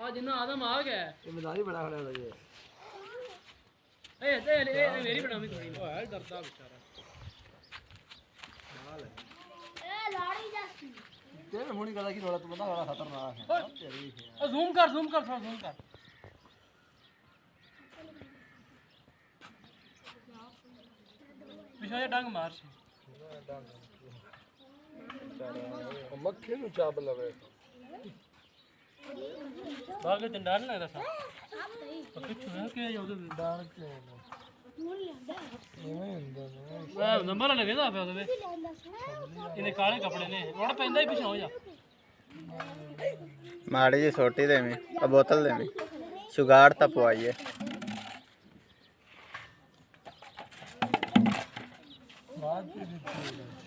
ਆ ਜਿੰਨਾ ਆਦਮ ਆ ਗਿਆ ਜ਼ਿੰਮੇਦਾਰੀ ਬੜਾ ਖੜਾ ਹੋ ਗਿਆ ਇਹ ਮੇਰੀ ਬਣਾਵੀਂ ਥੋੜੀ ਓਏ ਡਰਦਾ ਵਿਚਾਰਾ ਹਾਲ ਹੈ ਇਹ ਲਾੜੀ ਜਾਸੀ ਤੇ ਮੋਣੀ ਕਹਦਾ ਕਿ ਰੋਲਾ ਤੂੰ ਬੰਦਾ ਬੜਾ ਖਤਰਨਾਕ ਹੈ ਤੇਰੀ ਉਹ ਜ਼ੂਮ ਕਰ ਥੋੜਾ ਜ਼ੂਮ ਕਰ ਪਿਛਾ ਡੰਗ ਮਾਰ ਸੀ ਮੱਖੀ ਨੂੰ ਚਾਪ ਲਵੇ ਬਾਗੇ ਤੇ ਡਰ ਲੱਗਦਾ ਸਾ ਪਿੱਛੋਂ ਹੈ ਕਿ ਉਹਦੇ ਡਾਣ ਕੇ ਹੁਣ ਲੈਂਦਾ ਐਵੇਂ ਹੁੰਦਾ ਉਹ ਨੰਬਰ ਲੱਗੇ ਦਾ ਪਿਆ ਉਹਦੇ ਇਹਨੇ ਕਾਲੇ ਕੱਪੜੇ ਨੇ ਰੋੜ ਪੈਂਦਾ ਹੀ ਪਿਛਾ ਹੋ ਜਾ ਮਾੜੀ ਜੀ ਛੋਟੀ ਦੇਵੀਂ ਆ ਬੋਤਲ ਦੇਵੀਂ ਸ਼ੁਗਾਰ ਤਾਂ ਪਵਾਈਏ ਬਾਤ ਹੀ ਦਿੱਤੀ